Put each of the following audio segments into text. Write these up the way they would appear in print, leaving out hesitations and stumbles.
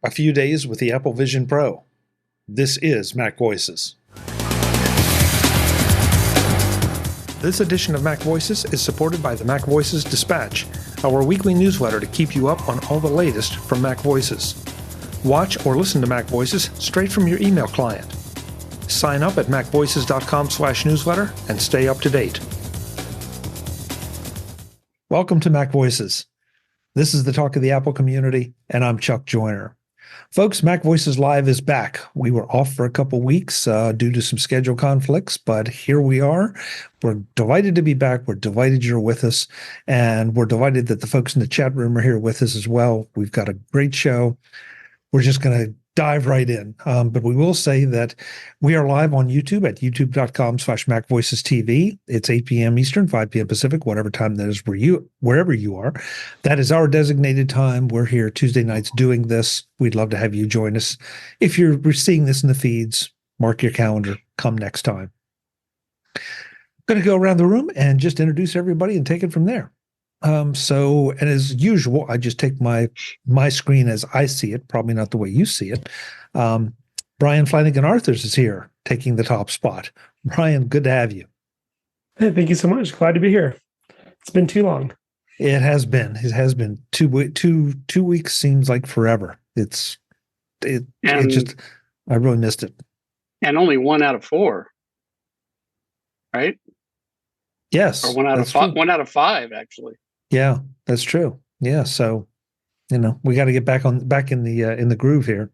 A few days with the Apple Vision Pro. This is MacVoices. This edition of MacVoices is supported by the MacVoices Dispatch, our weekly newsletter to keep you up on all the latest from MacVoices. Watch or listen to MacVoices straight from your email client. Sign up at macvoices.com/newsletter and stay up to date. Welcome to MacVoices. This is the talk of the Apple community, and I'm Chuck Joyner. Folks, MacVoices Live is back. We were off for a couple weeks due to some schedule conflicts, but here we are. We're delighted to be back. We're delighted you're with us, and we're delighted that the folks in the chat room are here with us as well. We've got a great show. We're just going to dive right in. But we will say that we are live on YouTube at youtube.com/MacVoicesTV. It's 8 p.m. Eastern, 5 p.m. Pacific, whatever time that is wherever you are. That is our designated time. We're here Tuesday nights doing this. We'd love to have you join us. If you're seeing this in the feeds, mark your calendar. Come next time. I'm going to go around the room and just introduce everybody and take it from there. And as usual, I just take my screen as I see it, probably not the way you see it. Brian Flanagan-Arthurs is here, taking the top spot. Brian, good to have you. Hey, thank you so much. Glad to be here. It's been too long. It has been. It has been. Two weeks seems like forever. It just, I really missed it. And only 1 out of 4, right? Yes. Or 1 out of 5. 1 out of 5, actually. Yeah, that's true. Yeah, so we got to get back in the groove here.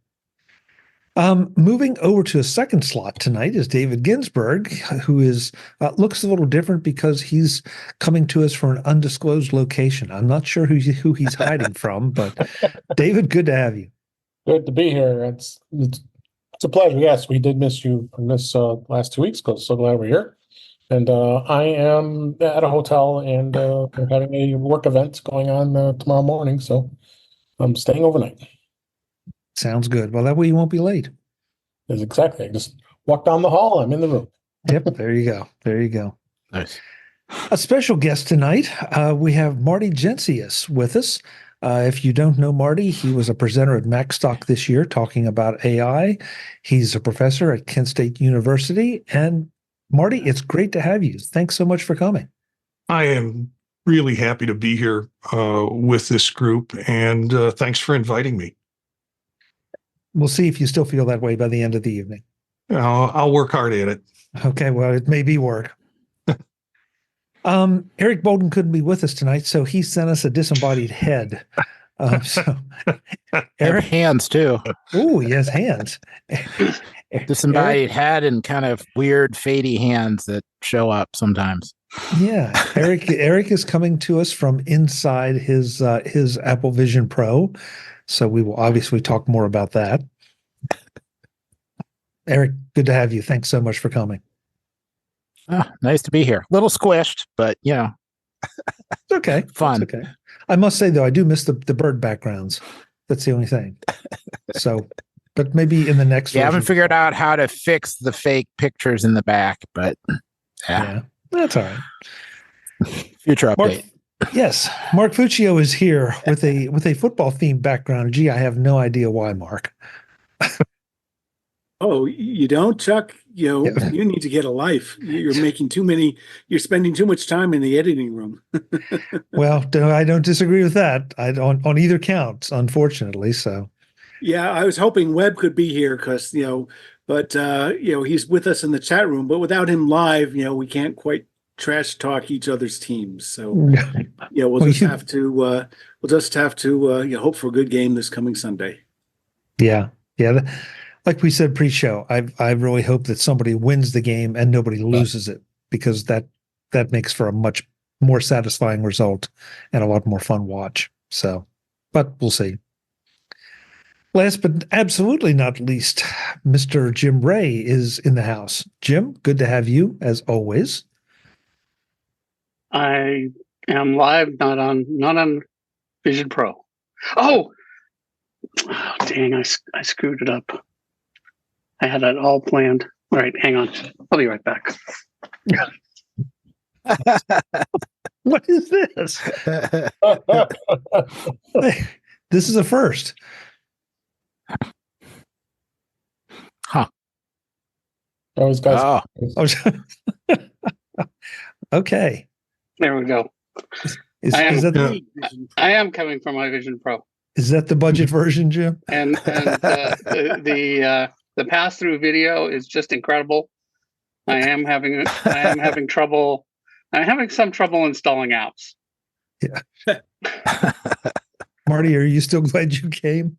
Moving over to a second slot tonight is David Ginsburg, who is looks a little different because he's coming to us from an undisclosed location. I'm not sure who he's hiding from, but David, good to have you. Good to be here. It's a pleasure. Yes, we did miss you from this last 2 weeks. So glad we're here. And I am at a hotel, and we're having a work event going on tomorrow morning, so I'm staying overnight. Sounds good. Well, that way you won't be late. Yes, exactly. I just walk down the hall. I'm in the room. Yep, there you go. There you go. Nice. A special guest tonight, we have Marty Jencius with us. If you don't know Marty, he was a presenter at MacStock this year talking about AI. He's a professor at Kent State University, and Marty, it's great to have you. Thanks so much for coming. I am really happy to be here with this group, and thanks for inviting me. We'll see if you still feel that way by the end of the evening. I'll work hard at it. Okay, well, it may be work. Eric Bolden couldn't be with us tonight, so he sent us a disembodied head. Eric, hands too. Oh, he has hands. Disembodied head and kind of weird, fadey hands that show up sometimes. Yeah, Eric is coming to us from inside his Apple Vision Pro, so we will obviously talk more about that. Eric, good to have you. Thanks so much for coming. Oh, nice to be here. A little squished, but it's okay. Fun. It's okay. I must say though, I do miss the bird backgrounds. That's the only thing. So. But maybe in the next version. I haven't figured out how to fix the fake pictures in the back, but yeah that's all right. Future update. Yes, Mark Fuccio is here with a football themed background. Gee, I have no idea why, Mark. Oh, you don't, Chuck? You need to get a life. You're making too many. You're spending too much time in the editing room. Well, I don't disagree with that. On either count, unfortunately. So. Yeah, I was hoping Webb could be here because, but he's with us in the chat room. But without him live, we can't quite trash talk each other's teams. So, we'll just have to hope for a good game this coming Sunday. Yeah. Like we said pre-show, I really hope that somebody wins the game and nobody loses it, because that makes for a much more satisfying result and a lot more fun watch. So, but we'll see. Last but absolutely not least, Mr. Jim Ray is in the house. Jim, good to have you as always. I am live, not on Vision Pro. Oh dang! I screwed it up. I had that all planned. All right, hang on. I'll be right back. What is this? This is a first. I always guys. Oh, Okay. There we go. Is I am coming from my Vision Pro, is that the budget version, Jim? and the pass-through video is just incredible. I am having trouble. I'm having some trouble installing apps. Yeah. Marty, are you still glad you came?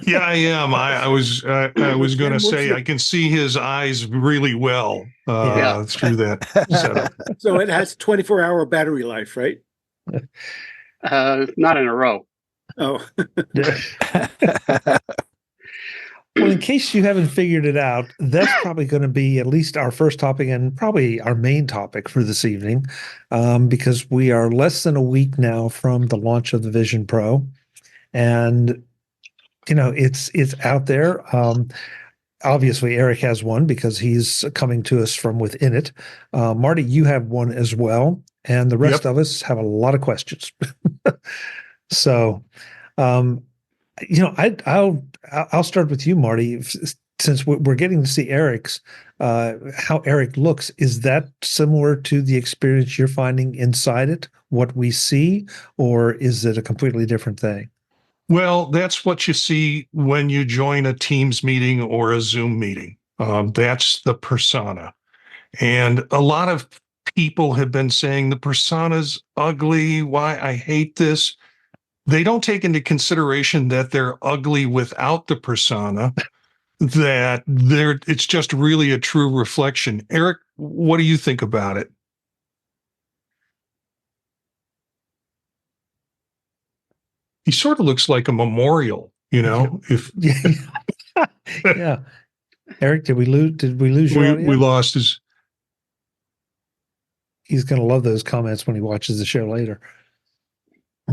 Yeah, I am. I was going to say I can see his eyes really well through that setup. So it has 24-hour battery life, right? Not in a row. Oh, Well, in case you haven't figured it out, that's probably going to be at least our first topic and probably our main topic for this evening, because we are less than a week now from the launch of the Vision Pro, and it's out there. Obviously, Eric has one because he's coming to us from within it. Marty, you have one as well, and the rest of us have a lot of questions. So, I'll start with you, Marty. Since we're getting to see Eric's, how Eric looks, is that similar to the experience you're finding inside it, what we see, or is it a completely different thing? Well, that's what you see when you join a Teams meeting or a Zoom meeting. That's the persona. And a lot of people have been saying the persona's ugly. Why? I hate this. They don't take into consideration that they're ugly without the persona, that it's just really a true reflection. Eric, what do you think about it? He sort of looks like a memorial, if Yeah. Eric, did we lose your audio? we lost his. He's going to love those comments when he watches the show later.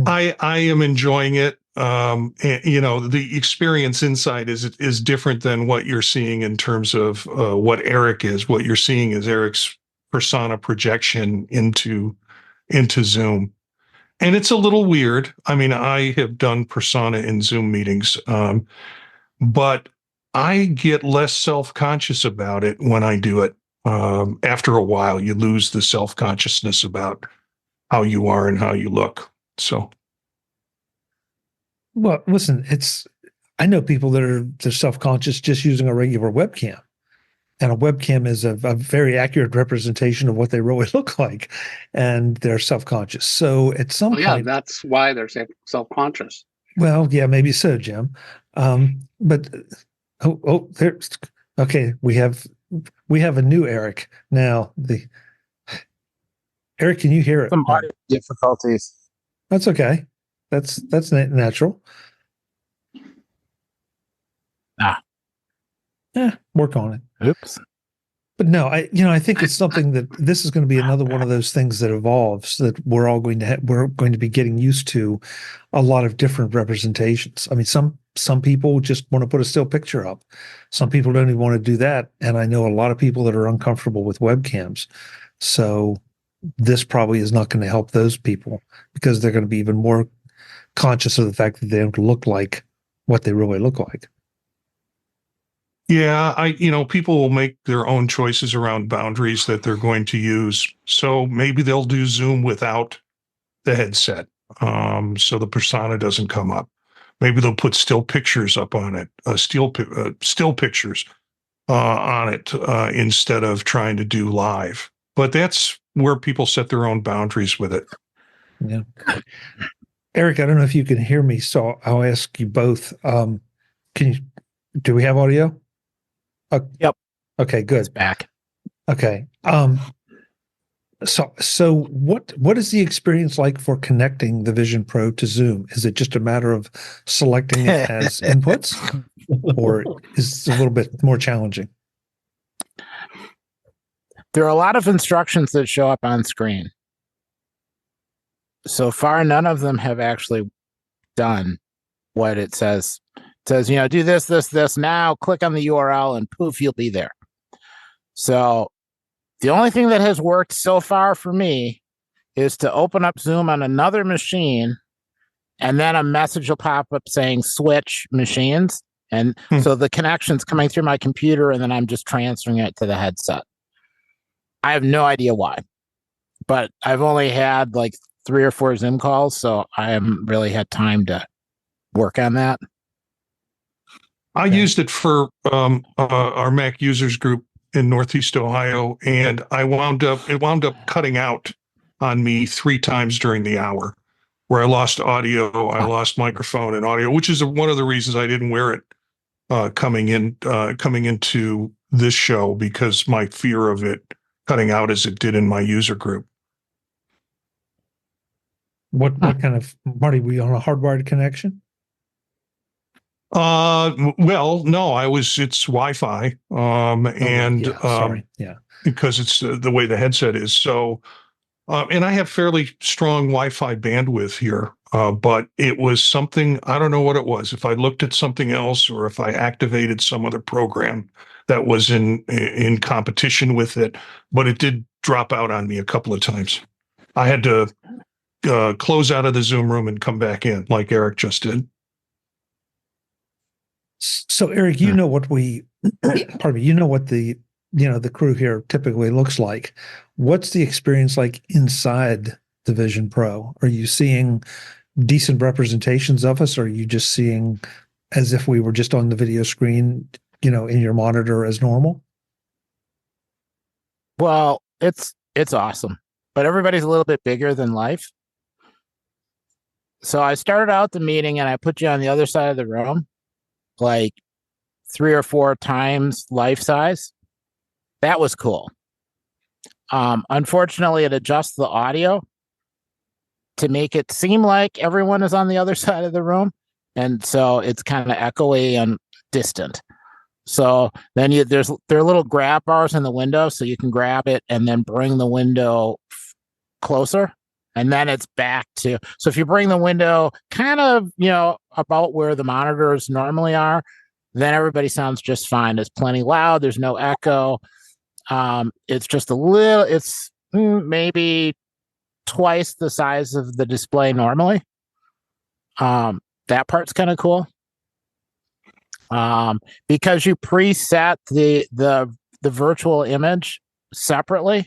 I am enjoying it. And, the experience inside is different than what you're seeing in terms of what Eric is. What you're seeing is Eric's persona projection into Zoom. And it's a little weird. I mean, I have done persona in Zoom meetings, but I get less self-conscious about it when I do it. After a while, you lose the self-consciousness about how you are and how you look. So, well, listen, I know people they're self-conscious just using a regular webcam, and a webcam is a very accurate representation of what they really look like, and they're self-conscious. So at some point, that's why they're self-conscious. Well, yeah, maybe so, Jim. But there's okay. We have a new Eric now. Eric, can you hear it? some audio difficulties. That's okay. That's natural. Yeah, work on it. Oops. But no, I think it's something that this is going to be another one of those things that evolves, that we're all going to be getting used to a lot of different representations. I mean, some people just want to put a still picture up. Some people don't even want to do that. And I know a lot of people that are uncomfortable with webcams. So this probably is not going to help those people because they're going to be even more conscious of the fact that they don't look like what they really look like. Yeah, people will make their own choices around boundaries that they're going to use. So maybe they'll do Zoom without the headset, so the persona doesn't come up. Maybe they'll put still pictures up on it, still pictures on it instead of trying to do live. But that's where people set their own boundaries with it. Yeah. Eric, I don't know if you can hear me, so I'll ask you both. Do we have audio? Yep. Okay, good. It's back. Okay. So what is the experience like for connecting the Vision Pro to Zoom? Is it just a matter of selecting it as inputs, or is it a little bit more challenging? There are a lot of instructions that show up on screen. So far, none of them have actually done what it says. It says, do this, this, this now, click on the URL and poof, you'll be there. So the only thing that has worked so far for me is to open up Zoom on another machine, and then a message will pop up saying switch machines. And so the connection's coming through my computer, and then I'm just transferring it to the headset. I have no idea why, but I've only had like 3 or 4 Zoom calls, so I haven't really had time to work on that. I used it for our Mac users group in Northeast Ohio, and it wound up cutting out on me 3 times during the hour, where I lost audio, I lost microphone and audio, which is one of the reasons I didn't wear it coming into this show, because my fear of it cutting out as it did in my user group. What kind of, Marty, were you on a hardwired connection? Well, no, it's Wi-Fi, because it's the way the headset is. So, and I have fairly strong Wi-Fi bandwidth here, but it was something, I don't know what it was. If I looked at something else, or if I activated some other program that was in competition with it, but it did drop out on me a couple of times. I had to close out of the Zoom room and come back in, like Eric just did. So, Eric, you know what the crew here typically looks like. What's the experience like inside the Vision Pro? Are you seeing decent representations of us, or are you just seeing as if we were just on the video screen, in your monitor as normal? Well, it's awesome, but everybody's a little bit bigger than life. So I started out the meeting and I put you on the other side of the room, like 3 or 4 times life size. That was cool. Unfortunately, it adjusts the audio to make it seem like everyone is on the other side of the room. And so it's kind of echoey and distant. So then there are little grab bars in the window, so you can grab it and then bring the window closer. And then it's back to, so if you bring the window kind of, about where the monitors normally are, then everybody sounds just fine. It's plenty loud. There's no echo. It's just it's maybe twice the size of the display normally. That part's kind of cool. Because you preset the virtual image separately.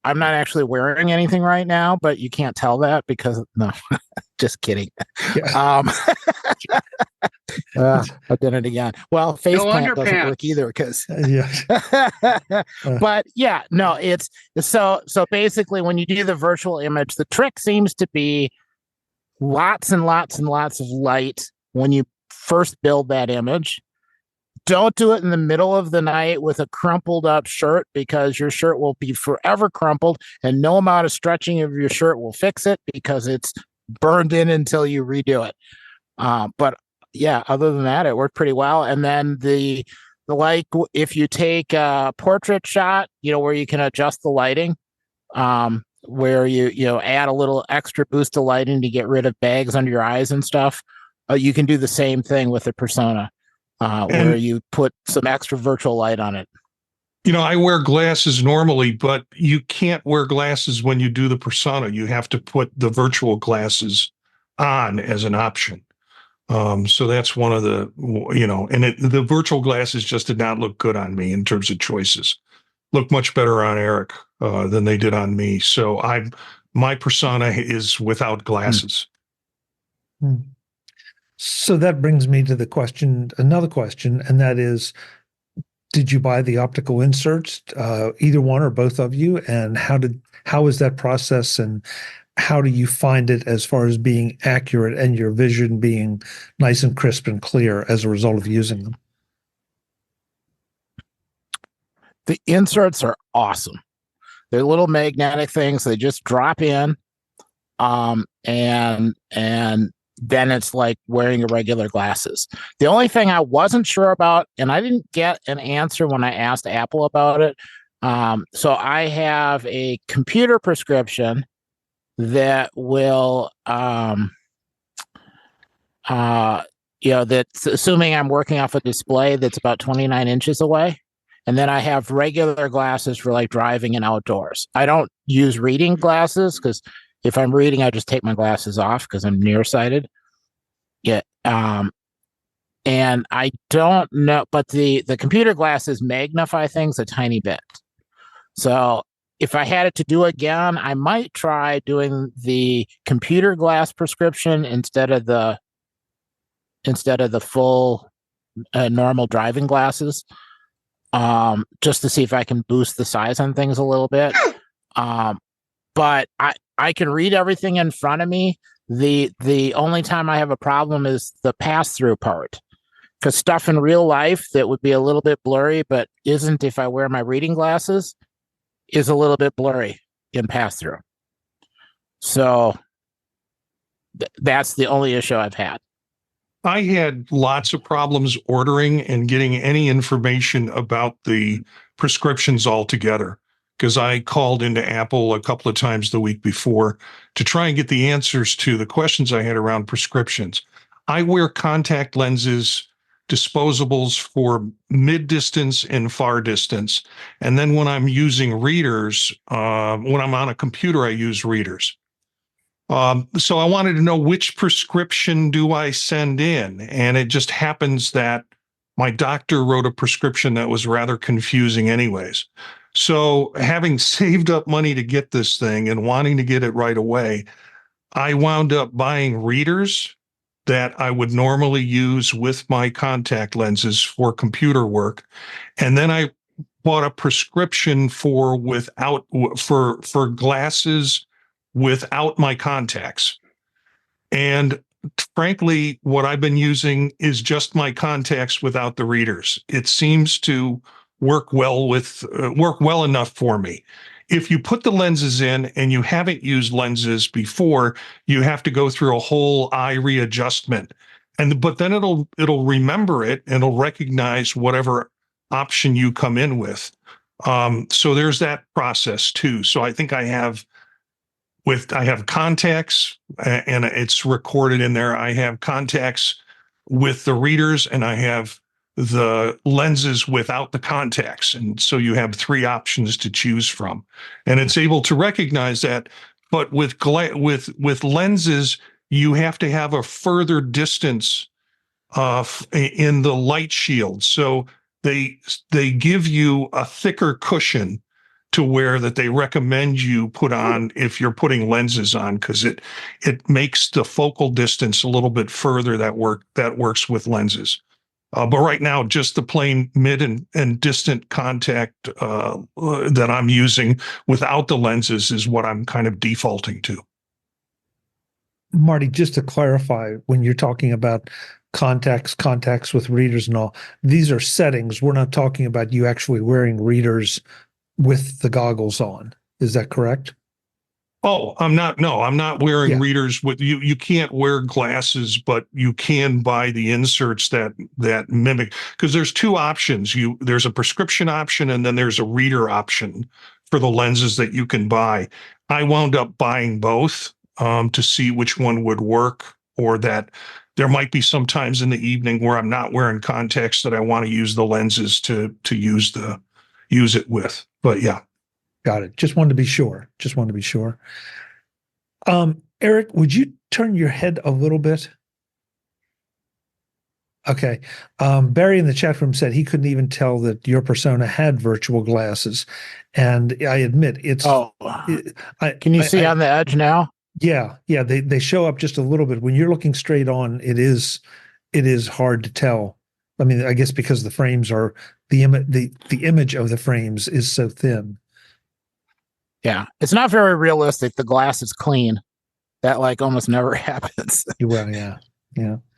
I'm not actually wearing anything right now, but you can't tell that because no, just kidding. Yeah. I did it again. Well, face plant doesn't work either because. But yeah, no, it's so basically when you do the virtual image, the trick seems to be lots and lots and lots of light when you first build that image. Don't do it in the middle of the night with a crumpled up shirt, because your shirt will be forever crumpled and no amount of stretching of your shirt will fix it because it's burned in until you redo it. But yeah, other than that, it worked pretty well. And then the if you take a portrait shot, where you can adjust the lighting, where you add a little extra boost of lighting to get rid of bags under your eyes and stuff, you can do the same thing with the persona. Where you put some extra virtual light on it. I wear glasses normally, but you can't wear glasses when you do the persona. You have to put the virtual glasses on as an option. So that's one of the, and the virtual glasses just did not look good on me in terms of choices. Looked much better on Eric than they did on me. So my persona is without glasses. So that brings me to another question, and that is, did you buy the optical inserts, either one or both of you? And how is that process, and how do you find it as far as being accurate and your vision being nice and crisp and clear as a result of using them? The inserts are awesome. They're little magnetic things. They just drop in, and then it's like wearing your regular glasses. The only thing I wasn't sure about, and I didn't get an answer when I asked Apple about it. So I have a computer prescription that will, that's assuming I'm working off a display that's about 29 inches away. And then I have regular glasses for like driving and outdoors. I don't use reading glasses because if I'm reading, I just take my glasses off because I'm nearsighted. Yeah. And I don't know, but the computer glasses magnify things a tiny bit. So if I had it to do again, I might try doing the computer glass prescription instead of the full normal driving glasses, just to see if I can boost the size on things a little bit. But I can read everything in front of me. The only time I have a problem is the pass-through part. Because stuff in real life that would be a little bit blurry, but isn't if I wear my reading glasses, is a little bit blurry in pass-through. So that's the only issue I've had. I had lots of problems ordering and getting any information about the prescriptions altogether, because I called into Apple a couple of times the week before to try and get the answers to the questions I had around prescriptions. I wear contact lenses, disposables for mid-distance and far distance. And then when I'm using readers, when I'm on a computer, I use readers. So I wanted to know which prescription do I send in? And it just happens that my doctor wrote a prescription that was rather confusing anyways. So having saved up money to get this thing and wanting to get it right away, I wound up buying readers that I would normally use with my contact lenses for computer work. And then I bought a prescription for glasses without my contacts. And frankly, what I've been using is just my contacts without the readers. It seems to work well enough for me. If you put the lenses in and you haven't used lenses before, you have to go through a whole eye readjustment. But then it'll remember it and it'll recognize whatever option you come in with. So there's that process too. So I think I have contacts and it's recorded in there. I have contacts with the readers and I have the lenses without the contacts. And so you have three options to choose from, and it's able to recognize that. But with lenses, you have to have a further distance in the light shield. So they give you a thicker cushion to where that they recommend you put on if you're putting lenses on, because it makes the focal distance a little bit further that works with lenses. But right now, just the plain mid and distant contact that I'm using without the lenses is what I'm kind of defaulting to. Marty, just to clarify, when you're talking about contacts with readers and all, these are settings. We're not talking about you actually wearing readers with the goggles on. Is that correct? Oh, I'm not wearing readers with you. You can't wear glasses, but you can buy the inserts that mimic, because there's two options. There's a prescription option and then there's a reader option for the lenses that you can buy. I wound up buying both to see which one would work, or that there might be some times in the evening where I'm not wearing contacts that I want to use the lenses to use it with. But yeah. Got it. Just wanted to be sure. Eric, would you turn your head a little bit? Okay. Barry in the chat room said he couldn't even tell that your persona had virtual glasses. And I admit it's... Can you see on the edge now? Yeah. They show up just a little bit. When you're looking straight on, it is hard to tell. I mean, I guess because the frames are... The image of the frames is so thin. Yeah, it's not very realistic. The glass is clean. That almost never happens. Well, yeah.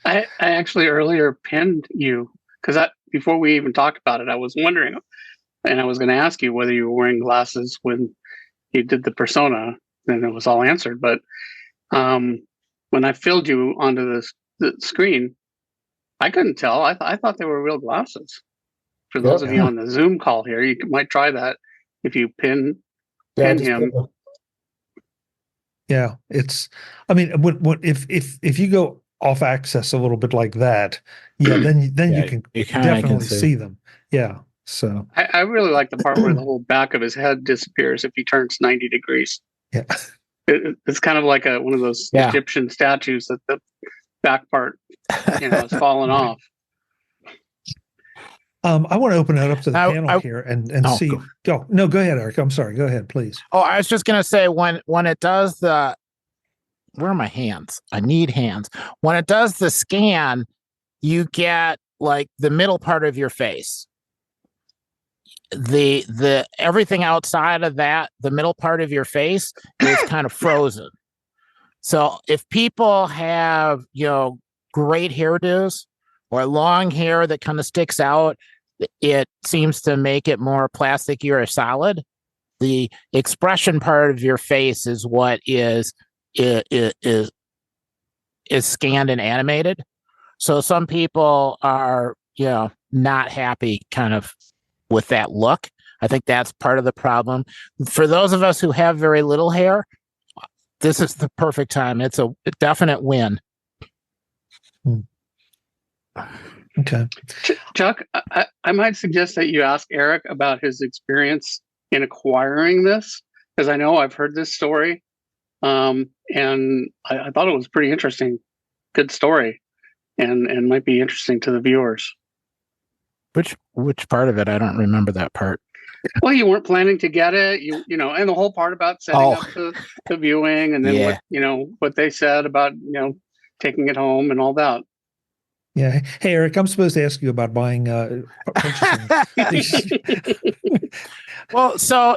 I actually earlier pinned you because before we even talked about it, I was wondering, and I was going to ask you whether you were wearing glasses when you did the persona, and it was all answered. But when I filled you onto the screen, I couldn't tell. I thought they were real glasses. For those of you on the Zoom call here, you might try that if you pin him. Yeah, it's. I mean, if you go off axis a little bit like that, then you can definitely see them. Yeah. So I really like the part where the whole back of his head disappears if he turns 90 degrees. Yeah. It's kind of like one of those Egyptian statues that the back part, has fallen off. I want to open it up to the panel here and see. Go ahead, Eric. I'm sorry. Go ahead, please. Oh, I was just gonna say when it does the, where are my hands? I need hands. When it does the scan, you get like the middle part of your face. The everything outside of that, the middle part of your face is kind of frozen. So if people have, great hairdos or long hair that kind of sticks out, it seems to make it more plasticky or solid. The expression part of your face is what is scanned and animated. So some people are, not happy kind of with that look. I think that's part of the problem. For those of us who have very little hair, this is the perfect time. It's a definite win. Okay. Chuck, I might suggest that you ask Eric about his experience in acquiring this, because I know I've heard this story, and I thought it was pretty interesting. Good story, and might be interesting to the viewers. Which part of it? I don't remember that part. Well, you weren't planning to get it, and the whole part about setting up the viewing, and then what they said about taking it home and all that. Yeah. Hey, Eric, I'm supposed to ask you about buying purchasing. Well, so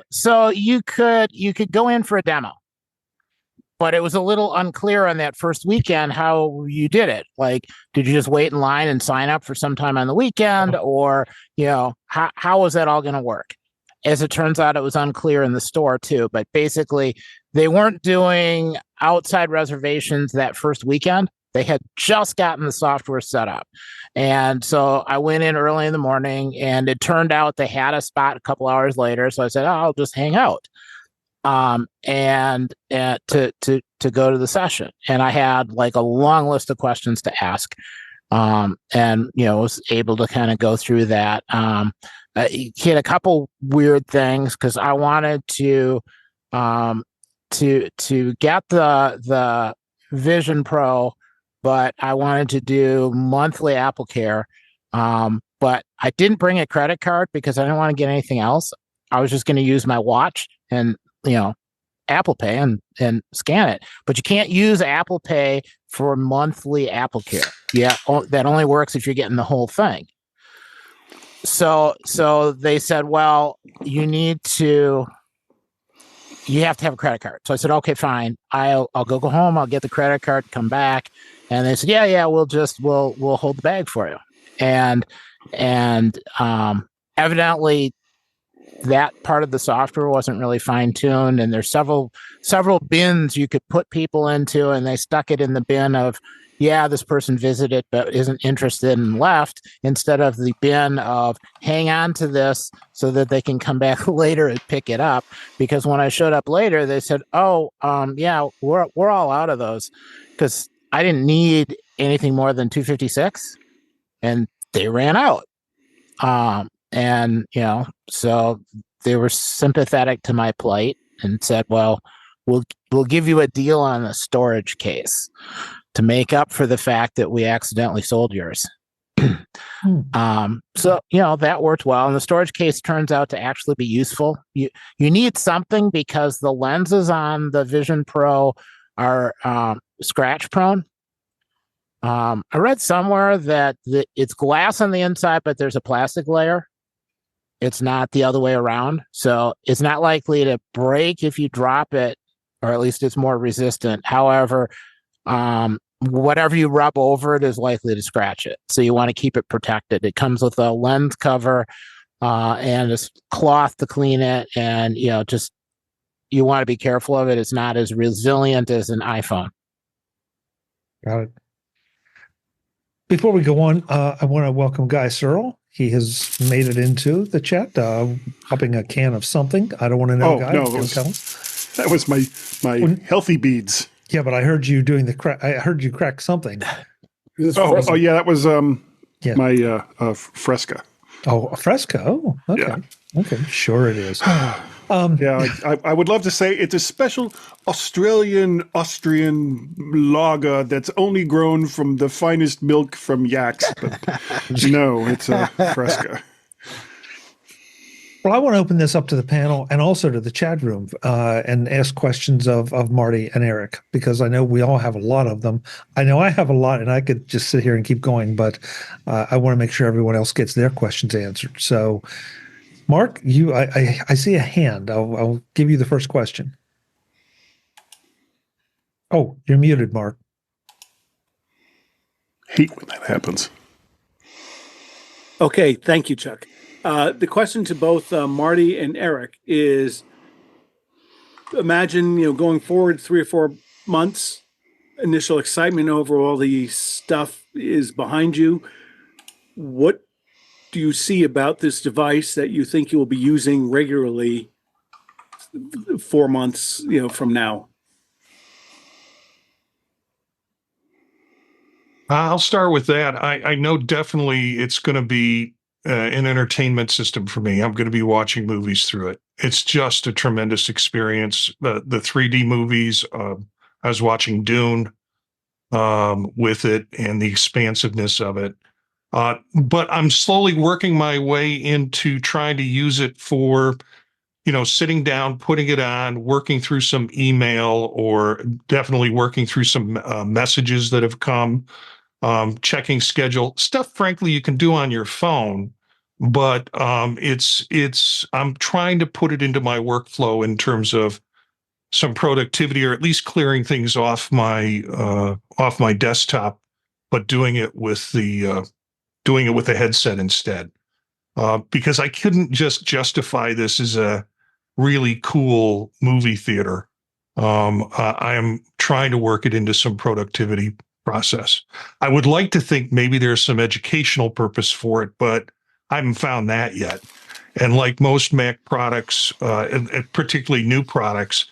you could go in for a demo, but it was a little unclear on that first weekend how you did it. Like, did you just wait in line and sign up for some time on the weekend, or how was that all going to work? As it turns out, it was unclear in the store too. But basically, they weren't doing outside reservations that first weekend. They had just gotten the software set up. And so I went in early in the morning, and it turned out they had a spot a couple hours later. So I said, I'll just hang out and to go to the session. And I had like a long list of questions to ask, and was able to kind of go through that. He had a couple weird things because I wanted to get the Vision Pro, but I wanted to do monthly Apple Care. But I didn't bring a credit card because I didn't want to get anything else. I was just going to use my watch and, Apple Pay and scan it. But you can't use Apple Pay for monthly Apple Care. Yeah, that only works if you're getting the whole thing. So they said, well, you have to have a credit card. So I said, okay, fine. I'll go home. I'll get the credit card, come back. And they said, yeah, we'll hold the bag for you. And evidently that part of the software wasn't really fine tuned. And there's several bins you could put people into, and they stuck it in the bin of, yeah, this person visited but isn't interested and left, instead of the bin of hang on to this so that they can come back later and pick it up. Because when I showed up later, they said, yeah, we're all out of those, because I didn't need anything more than 256, and they ran out. So they were sympathetic to my plight and said, well, we'll give you a deal on a storage case to make up for the fact that we accidentally sold yours. So, that worked well. And the storage case turns out to actually be useful. You need something because the lenses on the Vision Pro are scratch prone. I read somewhere that it's glass on the inside, but there's a plastic layer. It's not the other way around. So it's not likely to break if you drop it, or at least it's more resistant. However, whatever you rub over it is likely to scratch it. So you want to keep it protected. It comes with a lens cover and a cloth to clean it. And, you want to be careful of it. It's not as resilient as an iPhone. Got it. Before we go on, I want to welcome Guy Serle. He has made it into the chat, popping a can of something. I don't want to know, Guy. No, that was my healthy beads. Yeah, but I heard you doing the crack. I heard you crack something. Oh, yeah, that was my Fresca. Oh, a Fresca. Oh, okay. Yeah. Okay, sure it is. I would love to say it's a special Austrian lager that's only grown from the finest milk from yaks, but no, it's a Fresca. Well, I want to open this up to the panel and also to the chat room and ask questions of Marty and Eric, because I know we all have a lot of them. I know I have a lot, and I could just sit here and keep going, but I want to make sure everyone else gets their questions answered. So, Mark, I see a hand. I'll give you the first question. Oh, you're muted, Mark. Hate when that happens. Okay, thank you, Chuck. The question to both Marty and Eric is: imagine, going forward 3 or 4 months, initial excitement over all the stuff is behind you. What do you see about this device that you think you will be using regularly 4 months, from now? I'll start with that. I know definitely it's going to be an entertainment system for me. I'm going to be watching movies through it. It's just a tremendous experience. The 3D movies, I was watching Dune with it and the expansiveness of it. But I'm slowly working my way into trying to use it for, sitting down, putting it on, working through some email, or definitely working through some messages that have come. Checking schedule stuff, frankly, you can do on your phone, but I'm trying to put it into my workflow in terms of some productivity, or at least clearing things off my desktop, but doing it with a headset instead, because I couldn't just justify this as a really cool movie theater. I am trying to work it into some productivity process. I would like to think maybe there's some educational purpose for it, but I haven't found that yet. And like most Mac products, and particularly new products,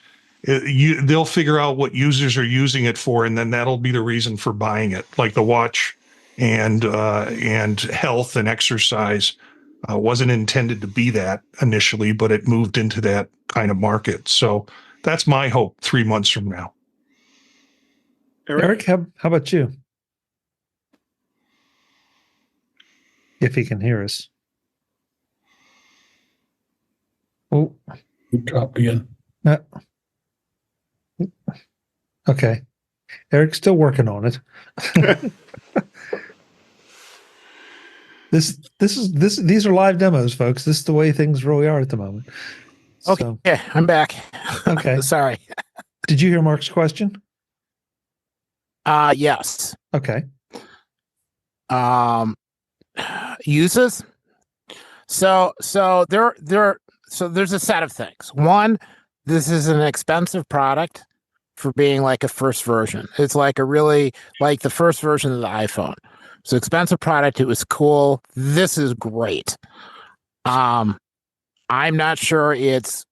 they'll figure out what users are using it for, and then that'll be the reason for buying it. Like the watch and health and exercise wasn't intended to be that initially, but it moved into that kind of market. So that's my hope 3 months from now. Eric, how about you? If he can hear us. Oh, You dropped again. Okay. Eric's still working on it. These are live demos, folks. This is the way things really are at the moment. Okay, So, I'm back. Okay. Sorry. Did you hear Mark's question? Yes. Okay. Uses. So there's a set of things. One, this is an expensive product for being like a first version. It's like like the first version of the iPhone. It's an expensive product. It was cool. This is great. I'm not sure its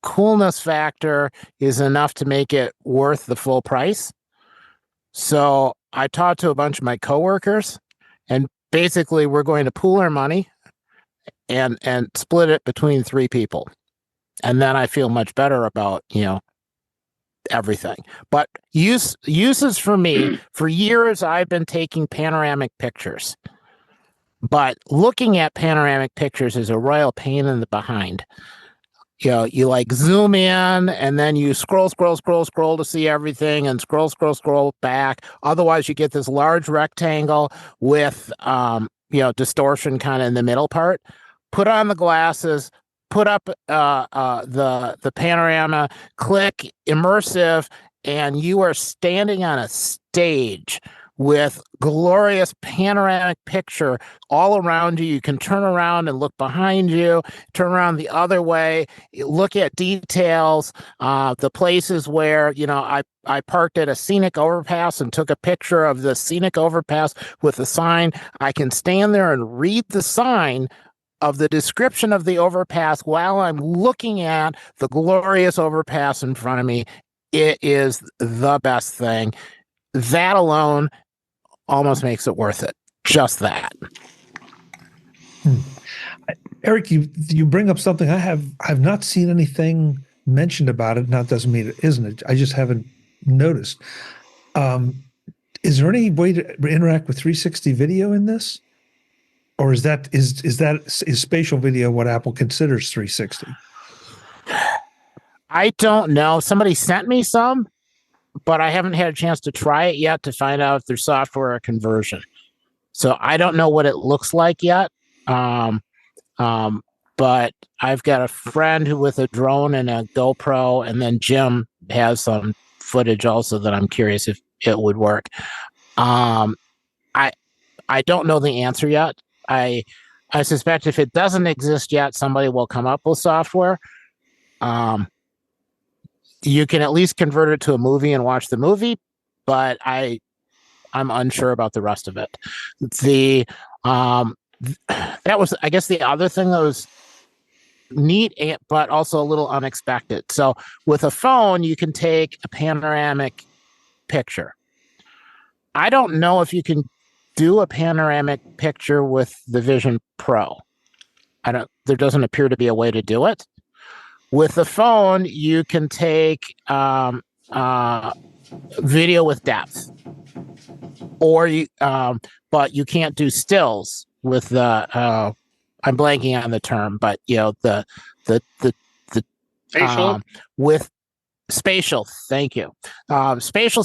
coolness factor is enough to make it worth the full price. So I talked to a bunch of my coworkers, and basically we're going to pool our money and split it between 3 people. And then I feel much better about, everything. But uses for me, for years I've been taking panoramic pictures. But looking at panoramic pictures is a royal pain in the behind. You like zoom in and then you scroll to see everything, and scroll back. Otherwise, you get this large rectangle with, distortion kind of in the middle part. Put on the glasses, put up the panorama, click immersive, and you are standing on a stage with glorious panoramic picture all around you. You can turn around and look behind you, turn around the other way, look at details, the places where, I parked at a scenic overpass and took a picture of the scenic overpass with a sign. I can stand there and read the sign of the description of the overpass while I'm looking at the glorious overpass in front of me. It is the best thing. That alone almost makes it worth it. Just that. Eric, you bring up something I've not seen anything mentioned about it. Now, it doesn't mean it isn't. I just haven't noticed. Is there any way to interact with 360 video in this? Or is spatial video what Apple considers 360? I don't know. Somebody sent me some, but I haven't had a chance to try it yet to find out if there's software or conversion. So I don't know what it looks like yet. But I've got a friend who with a drone and a GoPro, and then Jim has some footage also that I'm curious if it would work. I don't know the answer yet. I suspect if it doesn't exist yet, somebody will come up with software. You can at least convert it to a movie and watch the movie, but I'm unsure about the rest of it. That was, I guess, the other thing that was neat, but also a little unexpected. So with a phone, you can take a panoramic picture. I don't know if you can do a panoramic picture with the Vision Pro. There doesn't appear to be a way to do it. With the phone, you can take video with depth, but you can't do stills with the. I'm blanking on the term, but the Facial? With spatial. Thank you. Spatial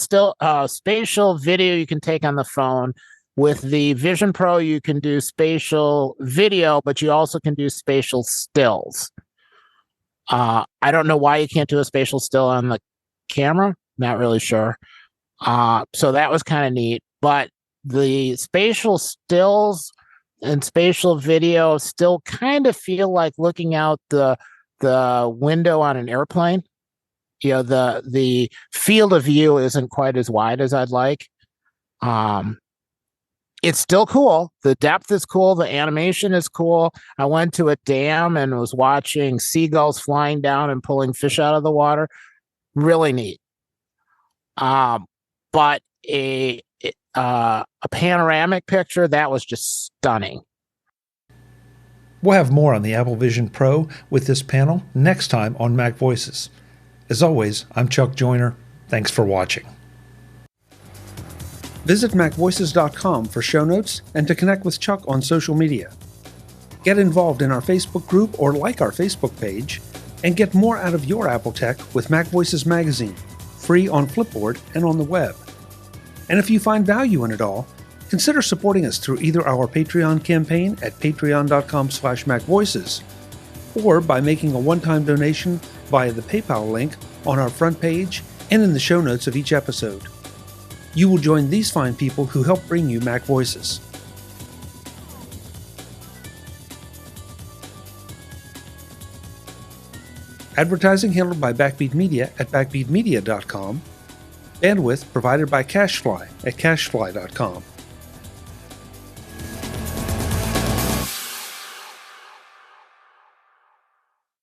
video you can take on the phone. With the Vision Pro, you can do spatial video, but you also can do spatial stills. I don't know why you can't do a spatial still on the camera. Not really sure. So that was kind of neat. But the spatial stills and spatial video still kind of feel like looking out the window on an airplane. The field of view isn't quite as wide as I'd like. It's still cool. The depth is cool. The animation is cool. I went to a dam and was watching seagulls flying down and pulling fish out of the water. Really neat. But a panoramic picture, that was just stunning. We'll have more on the Apple Vision Pro with this panel next time on MacVoices. As always, I'm Chuck Joyner. Thanks for watching. Visit MacVoices.com for show notes and to connect with Chuck on social media. Get involved in our Facebook group or like our Facebook page, and get more out of your Apple tech with MacVoices Magazine, free on Flipboard and on the web. And if you find value in it all, consider supporting us through either our Patreon campaign at patreon.com/MacVoices or by making a one-time donation via the PayPal link on our front page and in the show notes of each episode. You will join these fine people who help bring you MacVoices. Advertising handled by Backbeat Media at backbeatmedia.com. Bandwidth provided by CacheFly at cachefly.com.